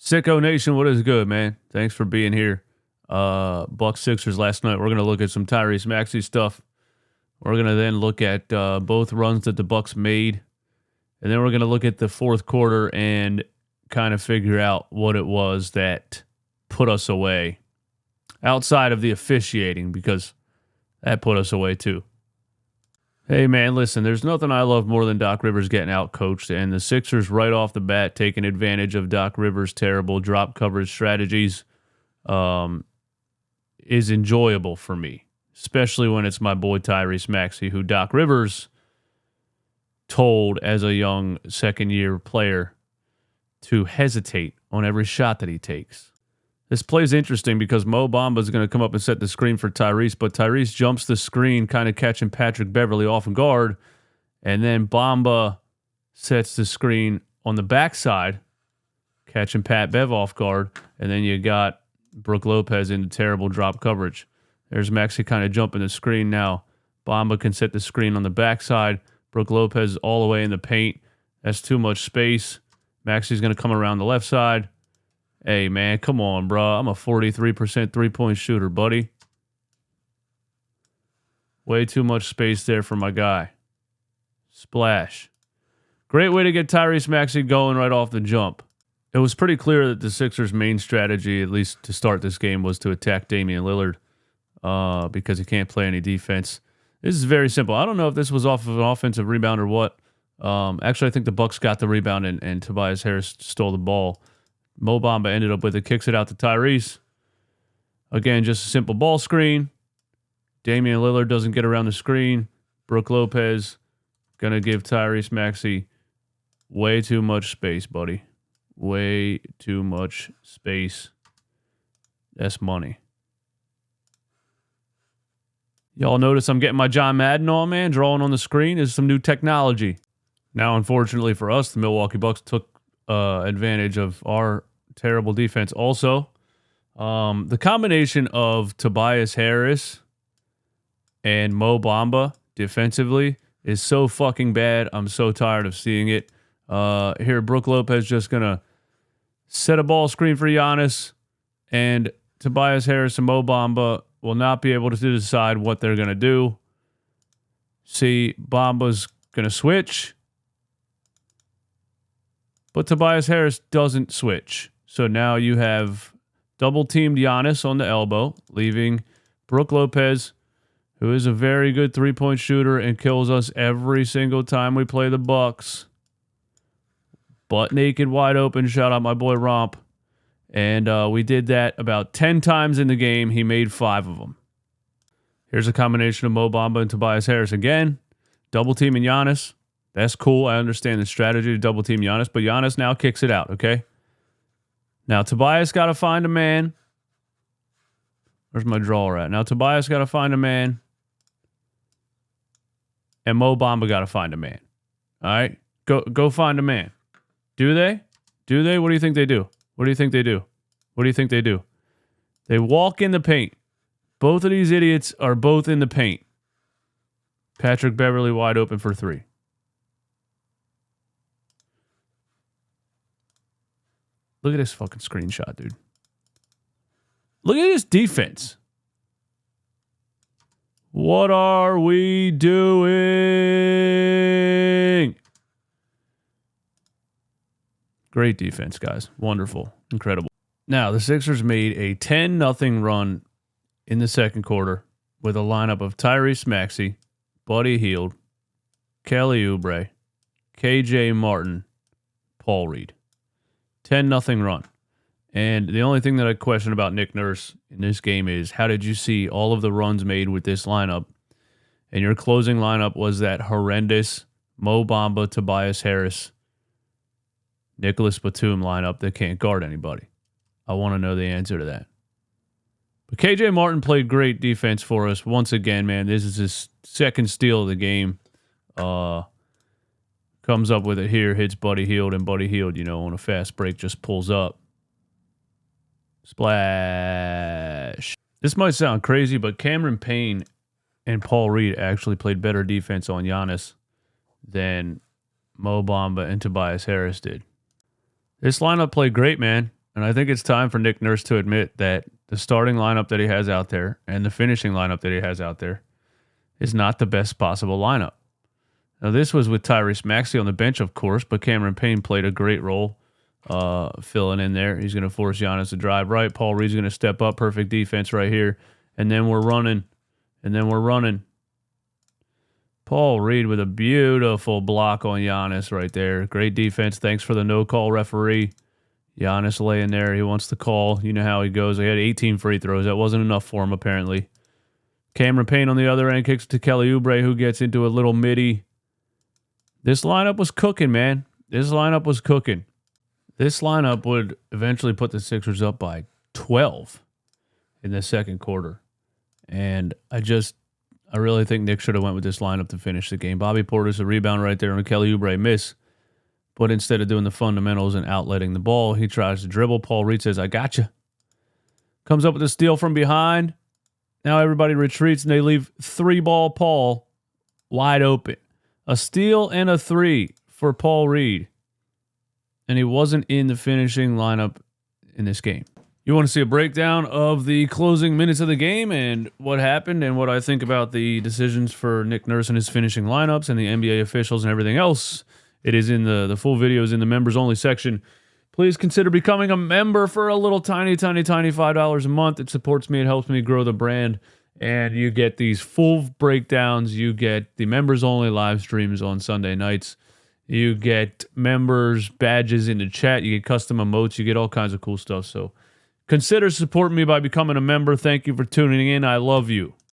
Sicko Nation, what is good, man? Thanks for being here. Bucks Sixers last night. We're going to look at some Tyrese Maxey stuff. We're going to then look at both runs that the Bucks made. And then we're going to look at the fourth quarter and kind of figure out what it was that put us away outside of the officiating, because that put us away too. Hey, man, listen, there's nothing I love more than Doc Rivers getting out-coached, and the Sixers right off the bat taking advantage of Doc Rivers' terrible drop coverage strategies is enjoyable for me, especially when it's my boy Tyrese Maxey, who Doc Rivers told as a young second-year player to hesitate on every shot that he takes. This play's interesting because Mo Bamba is going to come up and set the screen for Tyrese, but Tyrese jumps the screen, kind of catching Patrick Beverley off guard, and then Bamba sets the screen on the backside, catching Pat Bev off guard, and then you got Brook Lopez into terrible drop coverage. There's Maxey kind of jumping the screen now. Bamba can set the screen on the backside. Brook Lopez is all the way in the paint. That's too much space. Maxey's going to come around the left side. Hey, man, come on, bro. I'm a 43% three-point shooter, buddy. Way too much space there for my guy. Splash. Great way to get Tyrese Maxey going right off the jump. It was pretty clear that the Sixers' main strategy, at least to start this game, was to attack Damian Lillard because he can't play any defense. This is very simple. I don't know if this was off of an offensive rebound or what. Actually, I think the Bucks got the rebound and Tobias Harris stole the ball. Mo Bamba ended up with it, kicks it out to Tyrese. Again, just a simple ball screen. Damian Lillard doesn't get around the screen. Brook Lopez going to give Tyrese Maxey way too much space, buddy. Way too much space. That's money. Y'all notice I'm getting my John Madden on, man? Drawing on the screen is some new technology. Now, unfortunately for us, the Milwaukee Bucks took advantage of our terrible defense. Also, the combination of Tobias Harris and Mo Bamba defensively is so fucking bad. I'm so tired of seeing it. Here, Brook Lopez just going to set a ball screen for Giannis, and Tobias Harris and Mo Bamba will not be able to decide what they're going to do. See, Bamba's going to switch, but Tobias Harris doesn't switch. So now you have double-teamed Giannis on the elbow, leaving Brook Lopez, who is a very good three-point shooter and kills us every single time we play the Bucks. Butt naked, wide open. Shout out my boy Romp. And we did that about 10 times in the game. He made 5 of them. Here's a combination of Mo Bamba and Tobias Harris again. Double-teaming Giannis. That's cool. I understand the strategy to double team Giannis, but Giannis now kicks it out, okay? Now, Tobias got to find a man. Where's my drawer at? Now, Tobias got to find a man. And Mo Bamba got to find a man. All right? Go find a man. Do they? Do they? What do you think they do? What do you think they do? What do you think they do? They walk in the paint. Both of these idiots are both in the paint. Patrick Beverley wide open for 3. Look at this fucking screenshot, dude. Look at this defense. What are we doing? Great defense, guys. Wonderful. Incredible. Now, the Sixers made a 10-0 run in the second quarter with a lineup of Tyrese Maxey, Buddy Hield, Kelly Oubre, KJ Martin, Paul Reed. 10-0 run. And the only thing that I question about Nick Nurse in this game is, how did you see all of the runs made with this lineup? And your closing lineup was that horrendous Mo Bamba, Tobias Harris, Nicholas Batum lineup that can't guard anybody. I want to know the answer to that. But KJ Martin played great defense for us. Once again, man, this is his second steal of the game. Comes up with it here, hits Buddy Hield, and Buddy Hield, on a fast break just pulls up. Splash. This might sound crazy, but Cameron Payne and Paul Reed actually played better defense on Giannis than Mo Bamba and Tobias Harris did. This lineup played great, man. And I think it's time for Nick Nurse to admit that the starting lineup that he has out there and the finishing lineup that he has out there is not the best possible lineup. Now, this was with Tyrese Maxey on the bench, of course, but Cameron Payne played a great role filling in there. He's going to force Giannis to drive right. Paul Reed's going to step up. Perfect defense right here. And then we're running. Paul Reed with a beautiful block on Giannis right there. Great defense. Thanks for the no-call referee. Giannis laying there. He wants the call. You know how he goes. He had 18 free throws. That wasn't enough for him, apparently. Cameron Payne on the other end kicks to Kelly Oubre, who gets into a little midi. This lineup was cooking, man. This lineup was cooking. This lineup would eventually put the Sixers up by 12 in the second quarter. And I really think Nick should have went with this lineup to finish the game. Bobby Portis a rebound right there on Kelly Oubre miss. But instead of doing the fundamentals and outletting the ball, he tries to dribble. Paul Reed says, I got you. Comes up with a steal from behind. Now everybody retreats and they leave 3-ball Paul wide open. A steal and a 3 for Paul Reed. And he wasn't in the finishing lineup in this game. You want to see a breakdown of the closing minutes of the game and what happened and what I think about the decisions for Nick Nurse and his finishing lineups and the NBA officials and everything else? It is in the full video is in the members only section. Please consider becoming a member for a little tiny $5 a month. It supports me. It helps me grow the brand. And you get these full breakdowns. You get the members only live streams on Sunday nights. You get members badges in the chat. You get custom emotes. You get all kinds of cool stuff. So consider supporting me by becoming a member. Thank you for tuning in. I love you.